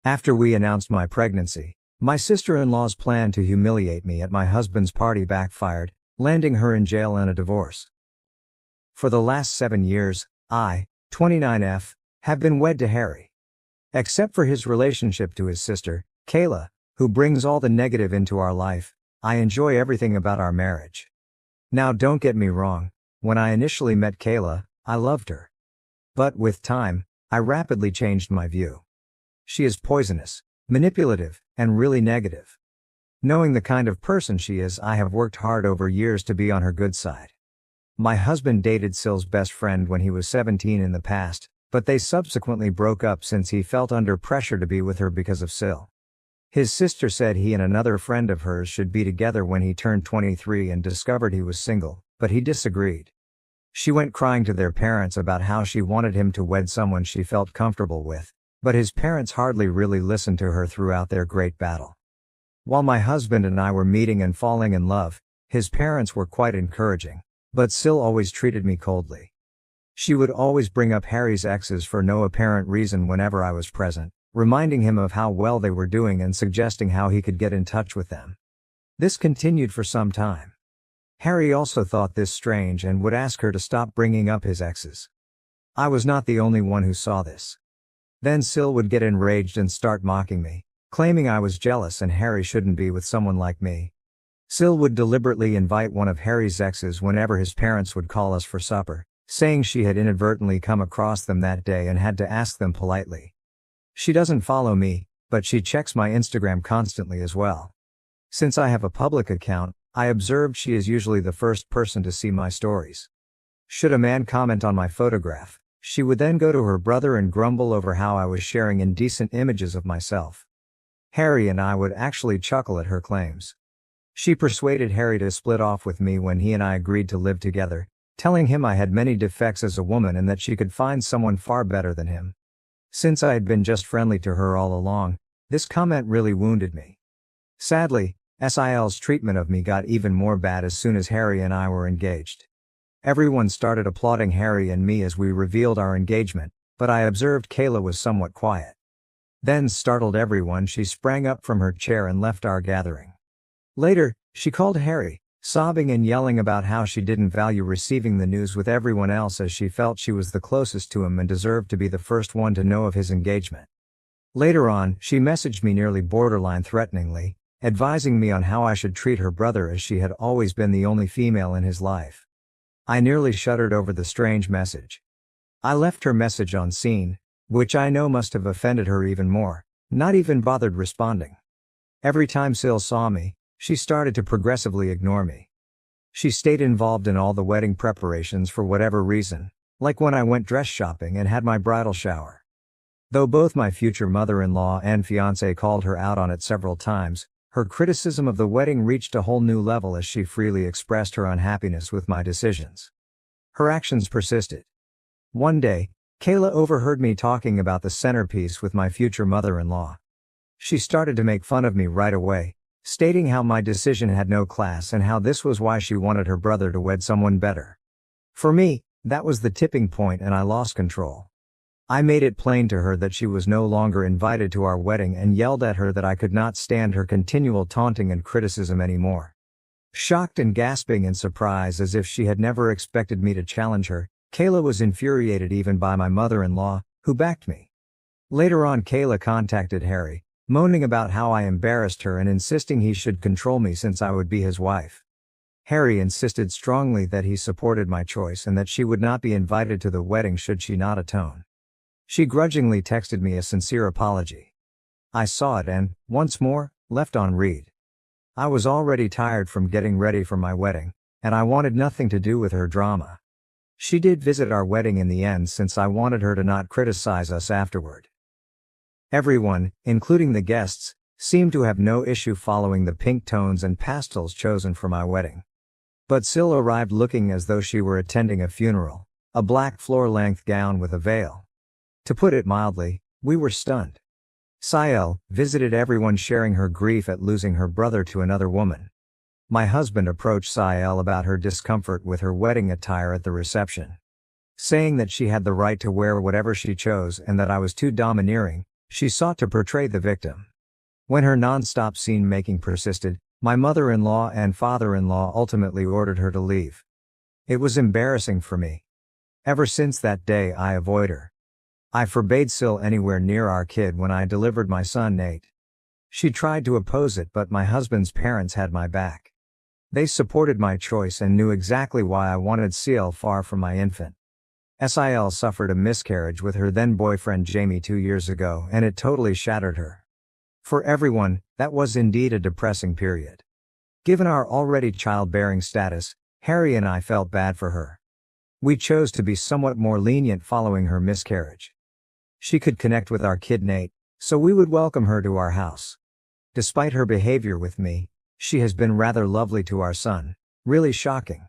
After we announced my pregnancy, my sister-in-law's plan to humiliate me at my husband's party backfired, landing her in jail and a divorce. For the last 7 years, I, 29F, have been wed to Harry. Except for his relationship to his sister, Kayla, who brings all the negative into our life, I enjoy everything about our marriage. Now don't get me wrong, when I initially met Kayla, I loved her. But with time, I rapidly changed my view. She is poisonous, manipulative, and really negative. Knowing the kind of person she is, I have worked hard over years to be on her good side. My husband dated SIL's best friend when he was 17 in the past, but they subsequently broke up since he felt under pressure to be with her because of SIL. His sister said he and another friend of hers should be together when he turned 23 and discovered he was single, but he disagreed. She went crying to their parents about how she wanted him to wed someone she felt comfortable with, but his parents hardly really listened to her throughout their great battle. While my husband and I were meeting and falling in love, his parents were quite encouraging, but SIL always treated me coldly. She would always bring up Harry's exes for no apparent reason whenever I was present, reminding him of how well they were doing and suggesting how he could get in touch with them. This continued for some time. Harry also thought this strange and would ask her to stop bringing up his exes. I was not the only one who saw this. Then SIL would get enraged and start mocking me, claiming I was jealous and Harry shouldn't be with someone like me. SIL would deliberately invite one of Harry's exes whenever his parents would call us for supper, saying she had inadvertently come across them that day and had to ask them politely. She doesn't follow me, but she checks my Instagram constantly as well. Since I have a public account, I observed she is usually the first person to see my stories. Should a man comment on my photograph, she would then go to her brother and grumble over how I was sharing indecent images of myself. Harry and I would actually chuckle at her claims. She persuaded Harry to split off with me when he and I agreed to live together, telling him I had many defects as a woman and that she could find someone far better than him. Since I had been just friendly to her all along, this comment really wounded me. Sadly, SIL's treatment of me got even more bad as soon as Harry and I were engaged. Everyone started applauding Harry and me as we revealed our engagement, but I observed Kayla was somewhat quiet. Then, startled everyone, she sprang up from her chair and left our gathering. Later, she called Harry, sobbing and yelling about how she didn't value receiving the news with everyone else as she felt she was the closest to him and deserved to be the first one to know of his engagement. Later on, she messaged me nearly borderline threateningly, advising me on how I should treat her brother as she had always been the only female in his life. I nearly shuddered over the strange message. I left her message on scene, which I know must have offended her even more, not even bothered responding. Every time SIL saw me, she started to progressively ignore me. She stayed involved in all the wedding preparations for whatever reason, like when I went dress shopping and had my bridal shower. Though both my future mother-in-law and fiancé called her out on it several times, her criticism of the wedding reached a whole new level as she freely expressed her unhappiness with my decisions. Her actions persisted. One day, Kayla overheard me talking about the centerpiece with my future mother-in-law. She started to make fun of me right away, stating how my decision had no class and how this was why she wanted her brother to wed someone better. For me, that was the tipping point and I lost control. I made it plain to her that she was no longer invited to our wedding and yelled at her that I could not stand her continual taunting and criticism anymore. Shocked and gasping in surprise as if she had never expected me to challenge her, Kayla was infuriated even by my mother-in-law, who backed me. Later on, Kayla contacted Harry, moaning about how I embarrassed her and insisting he should control me since I would be his wife. Harry insisted strongly that he supported my choice and that she would not be invited to the wedding should she not atone. She grudgingly texted me a sincere apology. I saw it and, once more, left on read. I was already tired from getting ready for my wedding, and I wanted nothing to do with her drama. She did visit our wedding in the end since I wanted her to not criticize us afterward. Everyone, including the guests, seemed to have no issue following the pink tones and pastels chosen for my wedding. But SIL arrived looking as though she were attending a funeral, a black floor-length gown with a veil. To put it mildly, we were stunned. SIL visited everyone sharing her grief at losing her brother to another woman. My husband approached SIL about her discomfort with her wedding attire at the reception. Saying that she had the right to wear whatever she chose and that I was too domineering, She sought to portray the victim. When her non-stop scene-making persisted, my mother-in-law and father-in-law ultimately ordered her to leave. It was embarrassing for me. Ever since that day I avoid her. I forbade SIL anywhere near our kid when I delivered my son Nate. She tried to oppose it, but my husband's parents had my back. They supported my choice and knew exactly why I wanted SIL far from my infant. SIL suffered a miscarriage with her then boyfriend Jamie 2 years ago, and it totally shattered her. For everyone, that was indeed a depressing period. Given our already childbearing status, Harry and I felt bad for her. We chose to be somewhat more lenient following her miscarriage. She could connect with our kid Nate, so we would welcome her to our house. Despite her behavior with me, she has been rather lovely to our son, really shocking.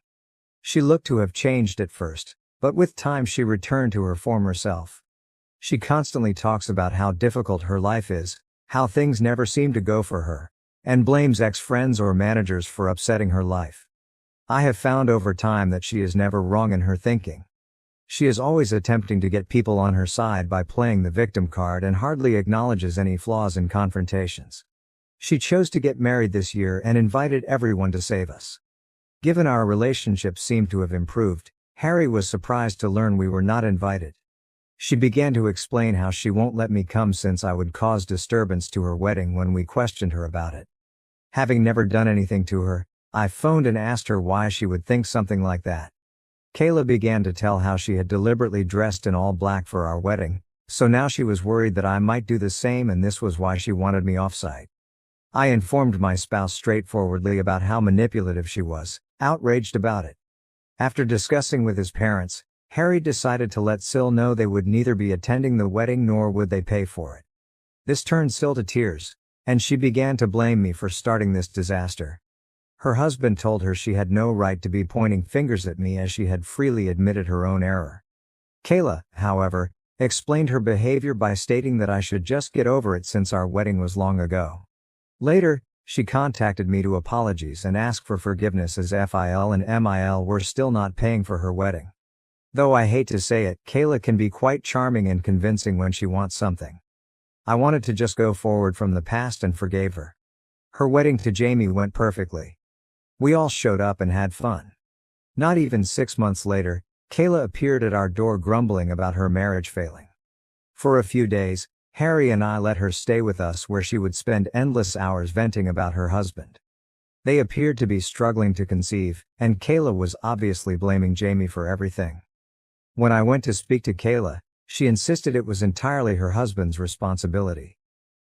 She looked to have changed at first, but with time she returned to her former self. She constantly talks about how difficult her life is, how things never seem to go for her, and blames ex-friends or managers for upsetting her life. I have found over time that she is never wrong in her thinking. She is always attempting to get people on her side by playing the victim card and hardly acknowledges any flaws in confrontations. She chose to get married this year and invited everyone to save us. Given our relationship seemed to have improved, Harry was surprised to learn we were not invited. She began to explain how she won't let me come since I would cause disturbance to her wedding when we questioned her about it. Having never done anything to her, I phoned and asked her why she would think something like that. Kayla began to tell how she had deliberately dressed in all black for our wedding, so now she was worried that I might do the same and this was why she wanted me offsite. I informed my spouse straightforwardly about how manipulative she was, outraged about it. After discussing with his parents, Harry decided to let SIL know they would neither be attending the wedding nor would they pay for it. This turned SIL to tears, and she began to blame me for starting this disaster. Her husband told her she had no right to be pointing fingers at me as she had freely admitted her own error. Kayla, however, explained her behavior by stating that I should just get over it since our wedding was long ago. Later, she contacted me to apologize and ask for forgiveness as FIL and MIL were still not paying for her wedding. Though I hate to say it, Kayla can be quite charming and convincing when she wants something. I wanted to just go forward from the past and forgave her. Her wedding to Jamie went perfectly. We all showed up and had fun. Not even 6 months later, Kayla appeared at our door grumbling about her marriage failing. For a few days, Harry and I let her stay with us where she would spend endless hours venting about her husband. They appeared to be struggling to conceive, and Kayla was obviously blaming Jamie for everything. When I went to speak to Kayla, she insisted it was entirely her husband's responsibility.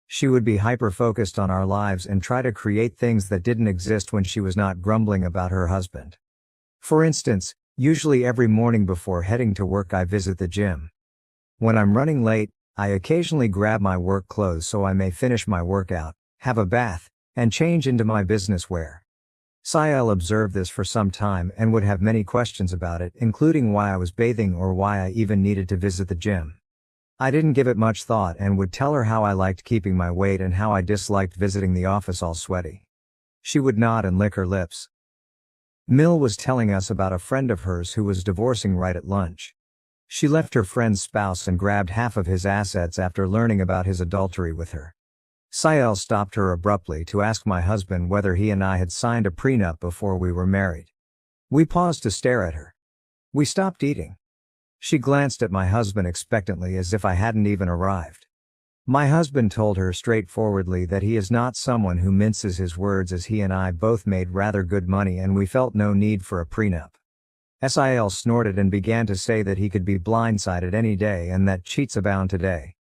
She would be hyper-focused on our lives and try to create things that didn't exist when she was not grumbling about her husband. For instance, usually every morning before heading to work I visit the gym. When I'm running late, I occasionally grab my work clothes so I may finish my workout, have a bath, and change into my business wear. SIL observed this for some time and would have many questions about it, including why I was bathing or why I even needed to visit the gym. I didn't give it much thought and would tell her how I liked keeping my weight and how I disliked visiting the office all sweaty. She would nod and lick her lips. Mill was telling us about a friend of hers who was divorcing right at lunch. She left her friend's spouse and grabbed half of his assets after learning about his adultery with her. SIL stopped her abruptly to ask my husband whether he and I had signed a prenup before we were married. We paused to stare at her. We stopped eating. She glanced at my husband expectantly as if I hadn't even arrived. My husband told her straightforwardly that he is not someone who minces his words, as he and I both made rather good money and we felt no need for a prenup. SIL snorted and began to say that he could be blindsided any day and that cheats abound today.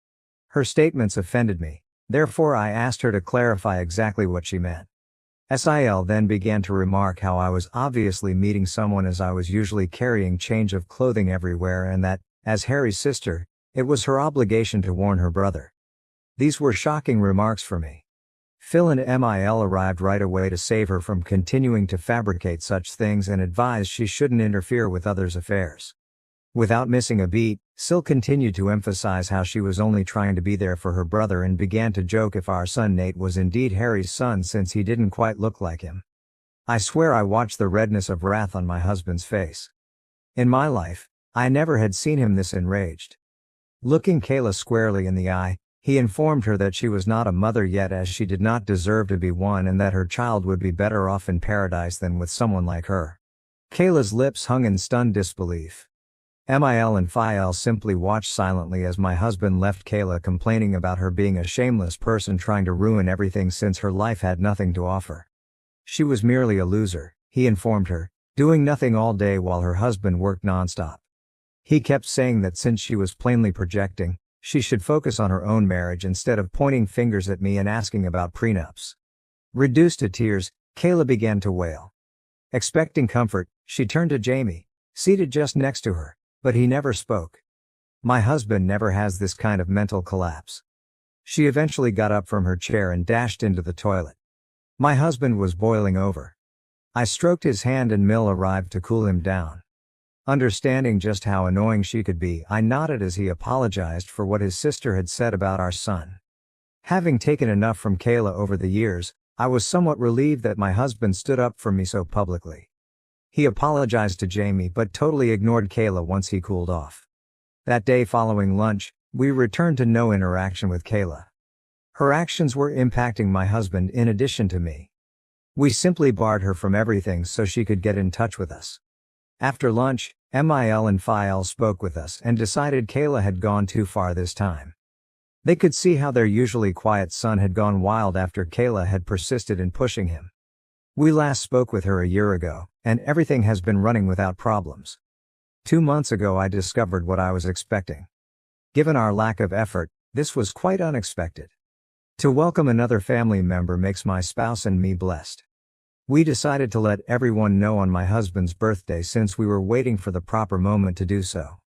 Her statements offended me, therefore I asked her to clarify exactly what she meant. SIL then began to remark how I was obviously meeting someone as I was usually carrying change of clothing everywhere and that, as Harry's sister, it was her obligation to warn her brother. These were shocking remarks for me. Phil and MIL arrived right away to save her from continuing to fabricate such things and advised she shouldn't interfere with others' affairs. Without missing a beat, SIL continued to emphasize how she was only trying to be there for her brother and began to joke if our son Nate was indeed Harry's son since he didn't quite look like him. I swear I watched the redness of wrath on my husband's face. In my life, I never had seen him this enraged. Looking Kayla squarely in the eye, He informed her that she was not a mother yet, as she did not deserve to be one, and that her child would be better off in paradise than with someone like her. Kayla's lips hung in stunned disbelief. Mil and Phil simply watched silently as my husband left Kayla complaining about her being a shameless person trying to ruin everything since her life had nothing to offer. She was merely a loser, he informed her, doing nothing all day while her husband worked nonstop. He kept saying that since she was plainly projecting, she should focus on her own marriage instead of pointing fingers at me and asking about prenups. Reduced to tears, Kayla began to wail. Expecting comfort, she turned to Jamie, seated just next to her, but he never spoke. My husband never has this kind of mental collapse. She eventually got up from her chair and dashed into the toilet. My husband was boiling over. I stroked his hand and Mill arrived to cool him down. Understanding just how annoying she could be, I nodded as he apologized for what his sister had said about our son. Having taken enough from Kayla over the years, I was somewhat relieved that my husband stood up for me so publicly. He apologized to Jamie but totally ignored Kayla once he cooled off. That day following lunch, we returned to no interaction with Kayla. Her actions were impacting my husband in addition to me. We simply barred her from everything so she could get in touch with us. After lunch, Mil and Phil spoke with us and decided Kayla had gone too far this time. They could see how their usually quiet son had gone wild after Kayla had persisted in pushing him. We last spoke with her a year ago, and everything has been running without problems. 2 months ago I discovered what I was expecting. Given our lack of effort, this was quite unexpected. To welcome another family member makes my spouse and me blessed. We decided to let everyone know on my husband's birthday since we were waiting for the proper moment to do so.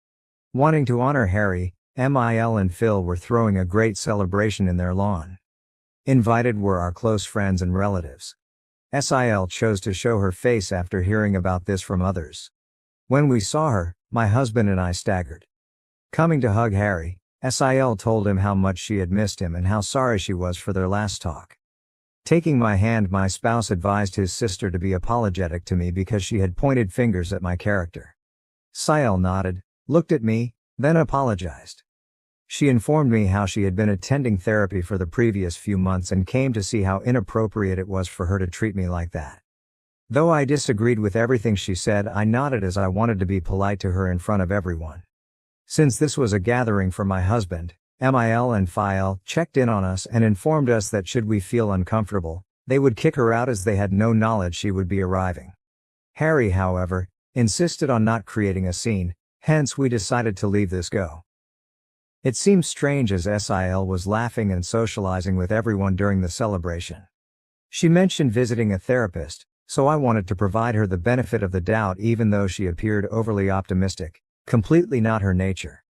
Wanting to honor Harry, Mil and Phil were throwing a great celebration in their lawn. Invited were our close friends and relatives. SIL chose to show her face after hearing about this from others. When we saw her, my husband and I staggered. Coming to hug Harry, SIL told him how much she had missed him and how sorry she was for their last talk. Taking my hand, my spouse advised his sister to be apologetic to me because she had pointed fingers at my character. SIL nodded, looked at me, then apologized. She informed me how she had been attending therapy for the previous few months and came to see how inappropriate it was for her to treat me like that. Though I disagreed with everything she said, I nodded as I wanted to be polite to her in front of everyone. Since this was a gathering for my husband, Mil and Phil checked in on us and informed us that should we feel uncomfortable, they would kick her out as they had no knowledge she would be arriving. Harry, however, insisted on not creating a scene, hence we decided to leave this go. It seemed strange as SIL was laughing and socializing with everyone during the celebration. She mentioned visiting a therapist, so I wanted to provide her the benefit of the doubt even though she appeared overly optimistic, completely not her nature.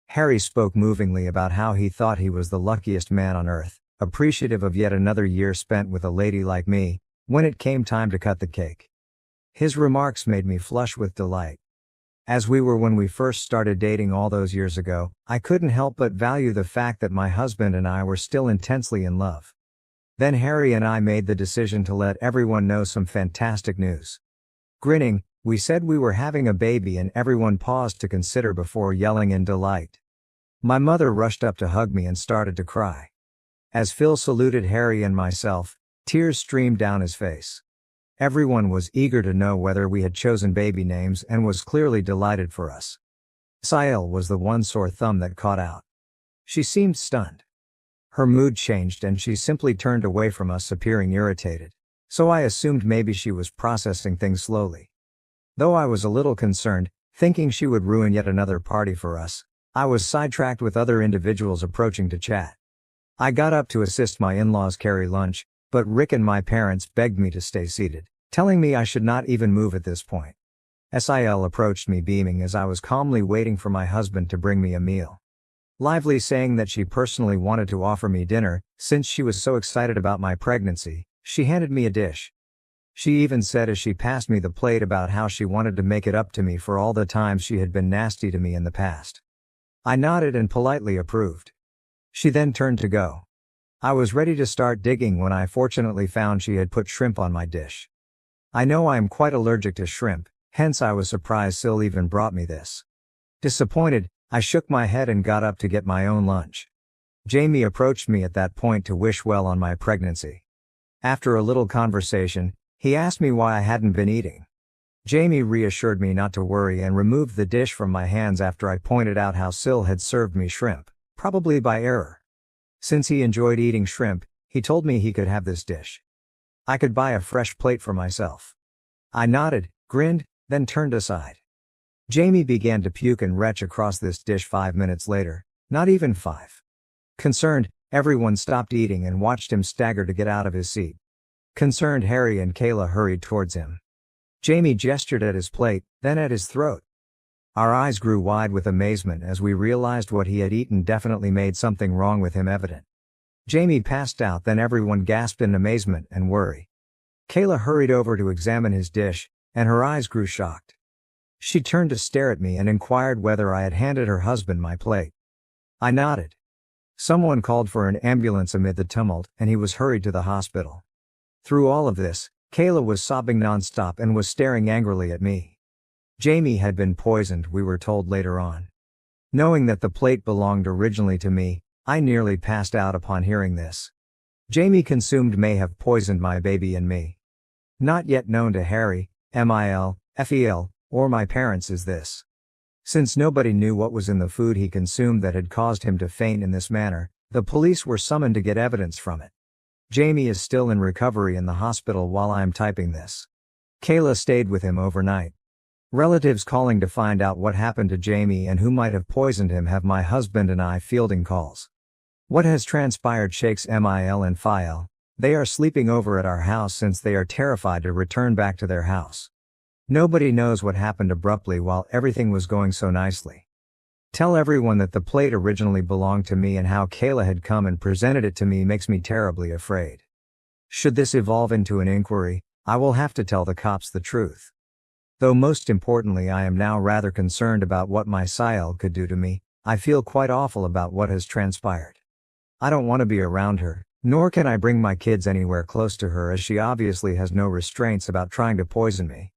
Harry spoke movingly about how he thought he was the luckiest man on earth, appreciative of yet another year spent with a lady like me, when it came time to cut the cake. His remarks made me flush with delight. As we were when we first started dating all those years ago, I couldn't help but value the fact that my husband and I were still intensely in love. Then Harry and I made the decision to let everyone know some fantastic news. Grinning, we said we were having a baby and everyone paused to consider before yelling in delight. My mother rushed up to hug me and started to cry. As Phil saluted Harry and myself, tears streamed down his face. Everyone was eager to know whether we had chosen baby names and was clearly delighted for us. SIL was the one sore thumb that caught out. She seemed stunned. Her mood changed and she simply turned away from us, appearing irritated, so I assumed maybe she was processing things slowly. Though I was a little concerned, thinking she would ruin yet another party for us, I was sidetracked with other individuals approaching to chat. I got up to assist my in-laws carry lunch, but Rick and my parents begged me to stay seated, telling me I should not even move at this point. SIL approached me beaming as I was calmly waiting for my husband to bring me a meal. Lively saying that she personally wanted to offer me dinner, since she was so excited about my pregnancy, she handed me a dish. She even said as she passed me the plate about how she wanted to make it up to me for all the times she had been nasty to me in the past. I nodded and politely approved. She then turned to go. I was ready to start digging when I fortunately found she had put shrimp on my dish. I know I am quite allergic to shrimp, hence I was surprised SIL even brought me this. Disappointed, I shook my head and got up to get my own lunch. Jamie approached me at that point to wish well on my pregnancy. After a little conversation, he asked me why I hadn't been eating. Jamie reassured me not to worry and removed the dish from my hands after I pointed out how SIL had served me shrimp, probably by error. Since he enjoyed eating shrimp, he told me he could have this dish. I could buy a fresh plate for myself. I nodded, grinned, then turned aside. Jamie began to puke and retch across this dish 5 minutes later, not even 5. Concerned, everyone stopped eating and watched him stagger to get out of his seat. Concerned Harry and Kayla hurried towards him. Jamie gestured at his plate, then at his throat. Our eyes grew wide with amazement as we realized what he had eaten definitely made something wrong with him evident. Jamie passed out, then everyone gasped in amazement and worry. Kayla hurried over to examine his dish, and her eyes grew shocked. She turned to stare at me and inquired whether I had handed her husband my plate. I nodded. Someone called for an ambulance amid the tumult, and he was hurried to the hospital. Through all of this, Kayla was sobbing nonstop and was staring angrily at me. Jamie had been poisoned, we were told later on. Knowing that the plate belonged originally to me, I nearly passed out upon hearing this. Jamie consumed may have poisoned my baby and me. Not yet known to Harry, MIL, FEL, or my parents is this. Since nobody knew what was in the food he consumed that had caused him to faint in this manner, the police were summoned to get evidence from it. Jamie is still in recovery in the hospital while I am typing this. Kayla stayed with him overnight. Relatives calling to find out what happened to Jamie and who might have poisoned him have my husband and I fielding calls. What has transpired shakes MIL and FIL. They are sleeping over at our house since they are terrified to return back to their house. Nobody knows what happened abruptly while everything was going so nicely. Tell everyone that the plate originally belonged to me and how Kayla had come and presented it to me makes me terribly afraid. Should this evolve into an inquiry, I will have to tell the cops the truth. Though most importantly I am now rather concerned about what my SIL could do to me, I feel quite awful about what has transpired. I don't want to be around her, nor can I bring my kids anywhere close to her as she obviously has no restraints about trying to poison me.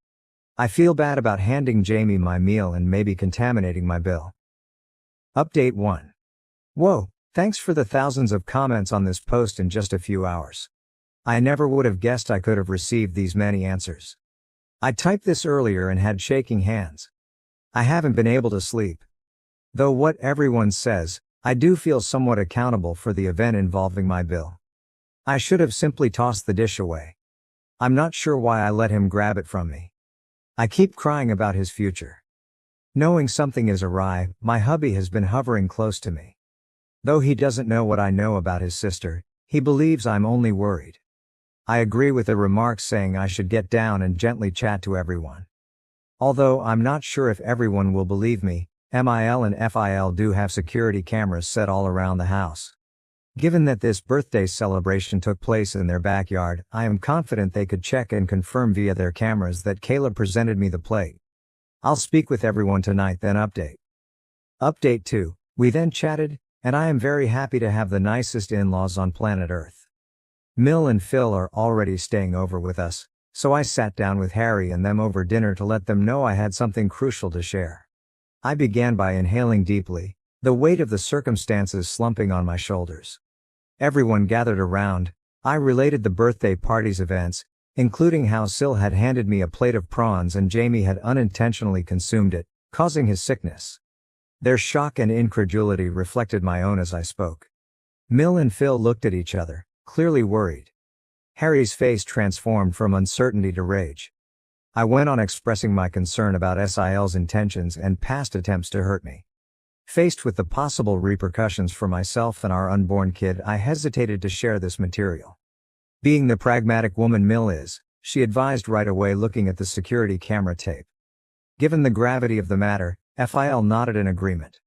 I feel bad about handing Jamie my meal and maybe contaminating my bill. Update 1. Whoa, thanks for the thousands of comments on this post in just a few hours. I never would have guessed I could have received these many answers. I typed this earlier and had shaking hands. I haven't been able to sleep. Though what everyone says, I do feel somewhat accountable for the event involving my bill. I should have simply tossed the dish away. I'm not sure why I let him grab it from me. I keep crying about his future. Knowing something is awry, my hubby has been hovering close to me. Though he doesn't know what I know about his sister, he believes I'm only worried. I agree with the remarks saying I should get down and gently chat to everyone. Although I'm not sure if everyone will believe me, MIL and FIL do have security cameras set all around the house. Given that this birthday celebration took place in their backyard, I am confident they could check and confirm via their cameras that Kayla presented me the plate. I'll speak with everyone tonight then update. Update 2, we then chatted, and I am very happy to have the nicest in-laws on planet Earth. Mill and Phil are already staying over with us, so I sat down with Harry and them over dinner to let them know I had something crucial to share. I began by inhaling deeply, the weight of the circumstances slumping on my shoulders. Everyone gathered around. I related the birthday party's events, including how SIL had handed me a plate of prawns and Jamie had unintentionally consumed it, causing his sickness. Their shock and incredulity reflected my own as I spoke. Mill and Phil looked at each other, clearly worried. Harry's face transformed from uncertainty to rage. I went on expressing my concern about SIL's intentions and past attempts to hurt me. Faced with the possible repercussions for myself and our unborn kid, I hesitated to share this material. Being the pragmatic woman Mill is, she advised right away looking at the security camera tape. Given the gravity of the matter, FIL nodded in agreement.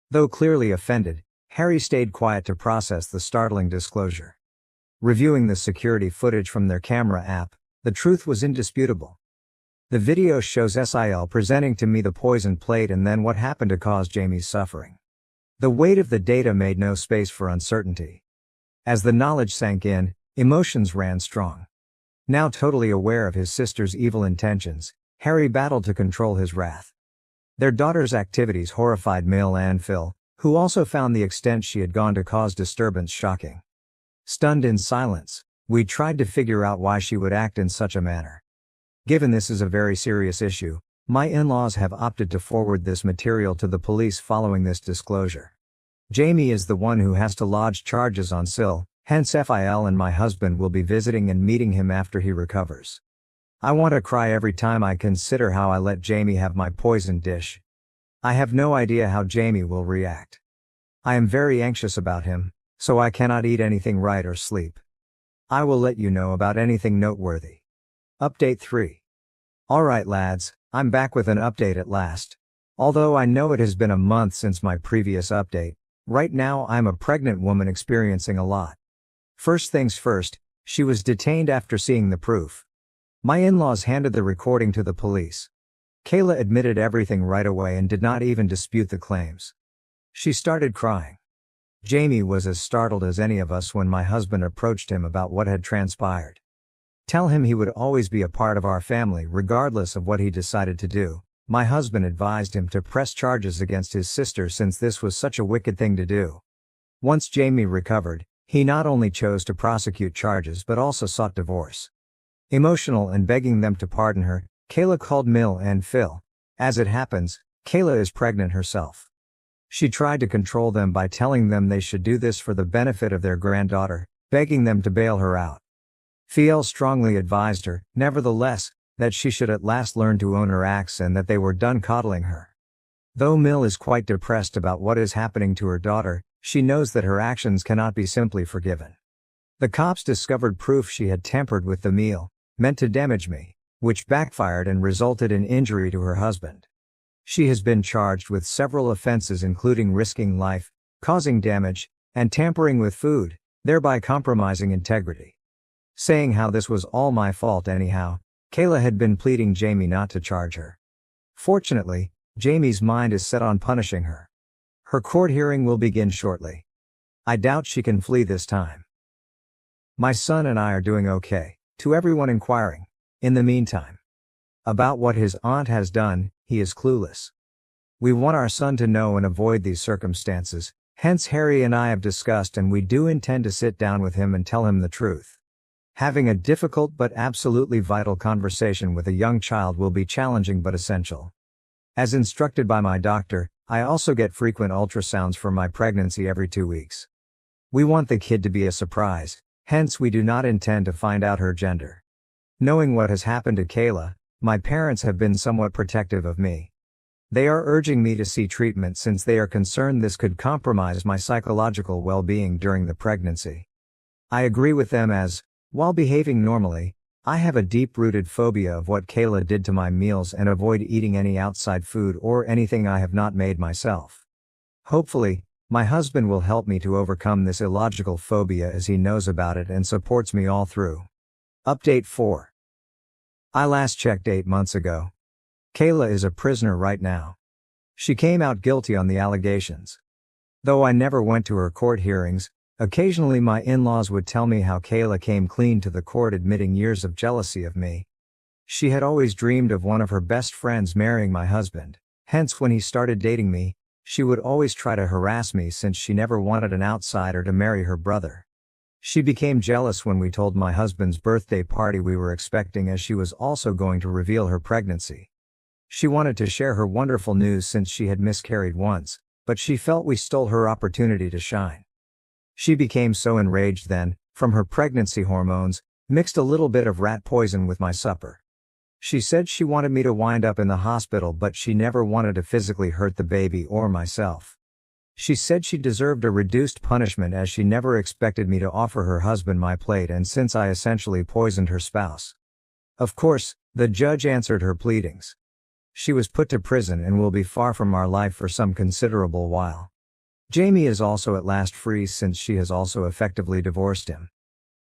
Though clearly offended, Harry stayed quiet to process the startling disclosure. Reviewing the security footage from their camera app, the truth was indisputable. The video shows SIL presenting to me the poisoned plate and then what happened to cause Jamie's suffering. The weight of the data made no space for uncertainty. As the knowledge sank in, emotions ran strong. Now totally aware of his sister's evil intentions, Harry battled to control his wrath. Their daughter's activities horrified Mill and Phil, who also found the extent she had gone to cause disturbance shocking. Stunned in silence, we tried to figure out why she would act in such a manner. Given this is a very serious issue, my in-laws have opted to forward this material to the police following this disclosure. Jamie is the one who has to lodge charges on SIL, hence FIL, and my husband will be visiting and meeting him after he recovers. I want to cry every time I consider how I let Jamie have my poisoned dish. I have no idea how Jamie will react. I am very anxious about him, so I cannot eat anything right or sleep. I will let you know about anything noteworthy. Update 3. Alright lads, I'm back with an update at last. Although I know it has been a month since my previous update, right now I'm a pregnant woman experiencing a lot. First things first, she was detained after seeing the proof. My in-laws handed the recording to the police. Kayla admitted everything right away and did not even dispute the claims. She started crying. Jamie was as startled as any of us when my husband approached him about what had transpired. Tell him he would always be a part of our family regardless of what he decided to do. My husband advised him to press charges against his sister since this was such a wicked thing to do. Once Jamie recovered, he not only chose to prosecute charges but also sought divorce. Emotional and begging them to pardon her, Kayla called Mill and Phil. As it happens, Kayla is pregnant herself. She tried to control them by telling them they should do this for the benefit of their granddaughter, begging them to bail her out. Phil strongly advised her, nevertheless, that she should at last learn to own her acts and that they were done coddling her. Though Mill is quite depressed about what is happening to her daughter, she knows that her actions cannot be simply forgiven. The cops discovered proof she had tampered with the meal, meant to damage me, which backfired and resulted in injury to her husband. She has been charged with several offenses including risking life, causing damage, and tampering with food, thereby compromising integrity. Saying how this was all my fault anyhow, Kayla had been pleading Jamie not to charge her. Fortunately, Jamie's mind is set on punishing her. Her court hearing will begin shortly. I doubt she can flee this time. My son and I are doing okay, to everyone inquiring. In the meantime, about what his aunt has done, he is clueless. We want our son to know and avoid these circumstances, hence Harry and I have discussed and we do intend to sit down with him and tell him the truth. Having a difficult but absolutely vital conversation with a young child will be challenging but essential. As instructed by my doctor, I also get frequent ultrasounds for my pregnancy every 2 weeks. We want the kid to be a surprise, hence we do not intend to find out her gender. Knowing what has happened to Kayla, my parents have been somewhat protective of me. They are urging me to see treatment since they are concerned this could compromise my psychological well-being during the pregnancy. I agree with them as, while behaving normally, I have a deep-rooted phobia of what Kayla did to my meals and avoid eating any outside food or anything I have not made myself. Hopefully, my husband will help me to overcome this illogical phobia as he knows about it and supports me all through. Update 4. I last checked 8 months ago. Kayla is a prisoner right now. She came out guilty on the allegations. Though I never went to her court hearings, occasionally my in-laws would tell me how Kayla came clean to the court admitting years of jealousy of me. She had always dreamed of one of her best friends marrying my husband, hence when he started dating me, she would always try to harass me since she never wanted an outsider to marry her brother. She became jealous when we told my husband's birthday party we were expecting as she was also going to reveal her pregnancy. She wanted to share her wonderful news since she had miscarried once, but she felt we stole her opportunity to shine. She became so enraged then, from her pregnancy hormones, mixed a little bit of rat poison with my supper. She said she wanted me to wind up in the hospital but she never wanted to physically hurt the baby or myself. She said she deserved a reduced punishment as she never expected me to offer her husband my plate and since I essentially poisoned her spouse. Of course, the judge answered her pleadings. She was put to prison and will be far from our life for some considerable while. Jamie is also at last free since she has also effectively divorced him.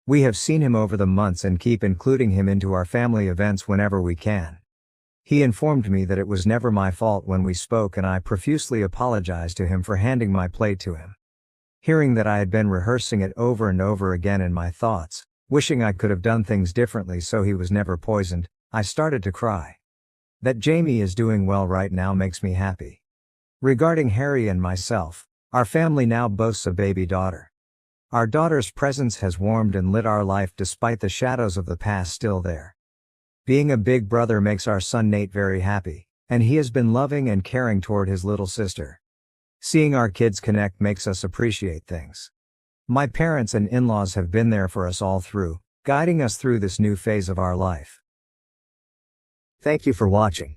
We have seen him over the months and keep including him into our family events whenever we can. He informed me that it was never my fault when we spoke and I profusely apologized to him for handing my plate to him. Hearing that I had been rehearsing it over and over again in my thoughts, wishing I could have done things differently so he was never poisoned, I started to cry. That Jamie is doing well right now makes me happy. Regarding Harry and myself, Our family now boasts a baby daughter. Our daughter's presence has warmed and lit our life despite the shadows of the past still there. Being a big brother makes our son Nate very happy, and he has been loving and caring toward his little sister. Seeing our kids connect makes us appreciate things. My parents and in-laws have been there for us all through, guiding us through this new phase of our life. Thank you for watching.